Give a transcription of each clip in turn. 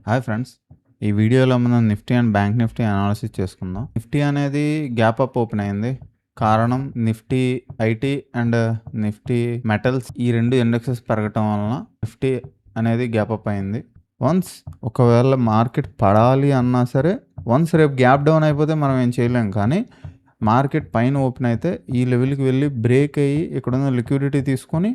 Hi friends. ఈ వీడియోలో మనం Nifty and bank Nifty analysis చేసుకుందాం. నిఫ్టీ అనేది గ్యాప్ అప్ ఓపెన్ అయింది. కారణం Nifty IT and Nifty metals ఈ 2 ఇండెక్సెస్ పెరగటం వలన నిఫ్టీ అనేది గ్యాప్ అప్ అయింది. ఒకవేళ మార్కెట్ పడాలి అన్నా సరే రేపు గ్యాప్ డౌన్ అయిపోతే మనం ఏం చేయలేం. కానీ మార్కెట్ పైన ఓపెన్ అయితే ఈ లెవెల్కి వెళ్ళి బ్రేక్ అయ్యి ఇక్కడున్న లిక్విడిటీ తీసుకొని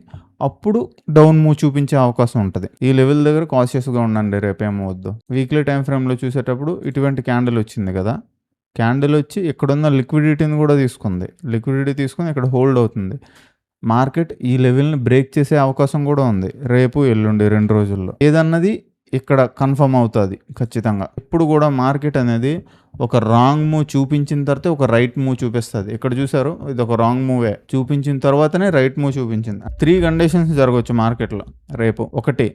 అప్పుడు డౌన్ మూవ్ చూపించే అవకాశం ఉంటుంది. ఈ లెవెల్ దగ్గర కాషియస్గా ఉండండి, రేపేమవద్దు. వీక్లీ టైం ఫ్రేమ్లో చూసేటప్పుడు ఇటువంటి క్యాండిల్ వచ్చింది కదా, క్యాండిల్ వచ్చి ఇక్కడున్న లిక్విడిటీని కూడా తీసుకుంది. లిక్విడిటీ తీసుకొని ఇక్కడ హోల్డ్ అవుతుంది. మార్కెట్ ఈ లెవెల్ని బ్రేక్ చేసే అవకాశం కూడా ఉంది రేపు ఎల్లుండి 2 రోజుల్లో. ఏదన్నది ఇక్కడ కన్ఫర్మ్ అవుతుంది ఖచ్చితంగా. ఇప్పుడు కూడా మార్కెట్ అనేది ఒక రాంగ్ మూవ్ చూపించిన తర్వాత ఒక రైట్ మూవ్ చూపిస్తుంది. ఇక్కడ చూసారు, ఇది ఒక రాంగ్ మూవే చూపించిన తర్వాతనే రైట్ మూవ్ చూపించింది. 3 కండిషన్స్ జరగవచ్చు మార్కెట్లో రేపు. ఒకటి,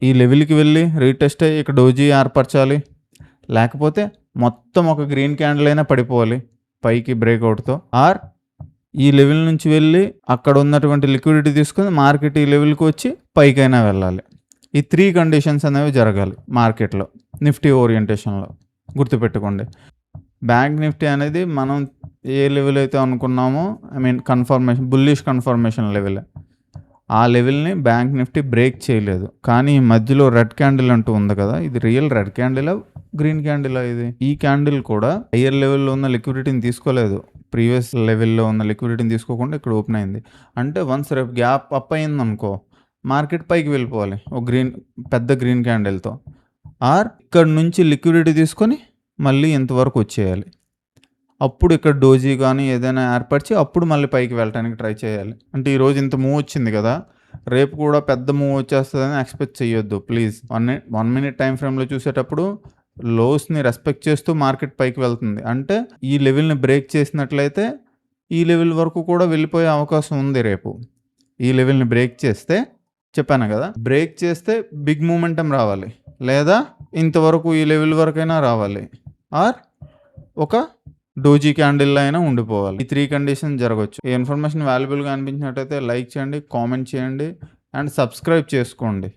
ఈ లెవెల్కి వెళ్ళి రీటెస్ట్ అయ్యి ఇక్కడ డోజీ ఏర్పరచాలి, లేకపోతే మొత్తం ఒక గ్రీన్ క్యాండిల్ అయినా పడిపోవాలి పైకి బ్రేక్అవుట్తో. ఆర్ ఈ లెవెల్ నుంచి వెళ్ళి అక్కడ ఉన్నటువంటి లిక్విడిటీ తీసుకుని మార్కెట్ ఈ లెవెల్కి వచ్చి పైకైనా వెళ్ళాలి. ఈ 3 కండిషన్స్ అనేవి జరగాలి మార్కెట్లో నిఫ్టీ ఓరియంటేషన్లో. గుర్తుపెట్టుకోండి, బ్యాంక్ నిఫ్టీ అనేది మనం ఏ లెవెల్ అయితే అనుకున్నామో, కన్ఫర్మేషన్ బుల్లిష్ కన్ఫర్మేషన్ లెవెల్, ఆ లెవెల్ని బ్యాంక్ నిఫ్టీ బ్రేక్ చేయలేదు. కానీ ఈ మధ్యలో రెడ్ క్యాండిల్ అంటూ ఉంది కదా, ఇది రియల్ రెడ్ క్యాండిలా గ్రీన్ క్యాండిలా? ఇది ఈ క్యాండిల్ కూడా హయ్యర్ లెవెల్లో ఉన్న లిక్విడిటీని తీసుకోలేదు. ప్రీవియస్ లెవెల్లో ఉన్న లిక్విడిటీని తీసుకోకుండా ఇక్కడ ఓపెన్ అయింది. అంటే రేపు గ్యాప్ అప్ అయింది అనుకో, మార్కెట్ పైకి వెళ్ళిపోవాలి ఒక పెద్ద గ్రీన్ క్యాండిల్తో. ఆర్ ఇక్కడ నుంచి లిక్విడిటీ తీసుకొని మళ్ళీ ఇంతవరకు వచ్చేయాలి. అప్పుడు ఇక్కడ డోజీ కానీ ఏదైనా ఏర్పరిచి అప్పుడు మళ్ళీ పైకి వెళ్ళడానికి ట్రై చేయాలి. అంటే ఈరోజు ఇంత మూవ్ వచ్చింది కదా, రేపు కూడా పెద్ద మూవ్ వచ్చేస్తుందని ఎక్స్పెక్ట్ చేయొద్దు ప్లీజ్. 1 మినిట్ టైం ఫ్రేమ్లో చూసేటప్పుడు లోస్ని రెస్పెక్ట్ చేస్తూ మార్కెట్ పైకి వెళ్తుంది. అంటే ఈ లెవెల్ని బ్రేక్ చేసినట్లయితే ఈ లెవెల్ వరకు కూడా వెళ్ళిపోయే అవకాశం ఉంది రేపు. ఈ లెవెల్ని బ్రేక్ చేస్తే, చెప్పాను కదా, బ్రేక్ చేస్తే బిగ్ మూమెంటం రావాలి, లేదా ఇంతవరకు ఈ లెవెల్ వరకైనా రావాలి, ఆర్ ఒక డోజీ క్యాండిల్ అయినా ఉండిపోవాలి. ఈ 3 కండిషన్ జరగవచ్చు. ఈ ఇన్ఫర్మేషన్ వాల్యుబుల్గా అనిపించినట్టయితే లైక్ చేయండి, కామెంట్ చేయండి అండ్ సబ్స్క్రైబ్ చేసుకోండి.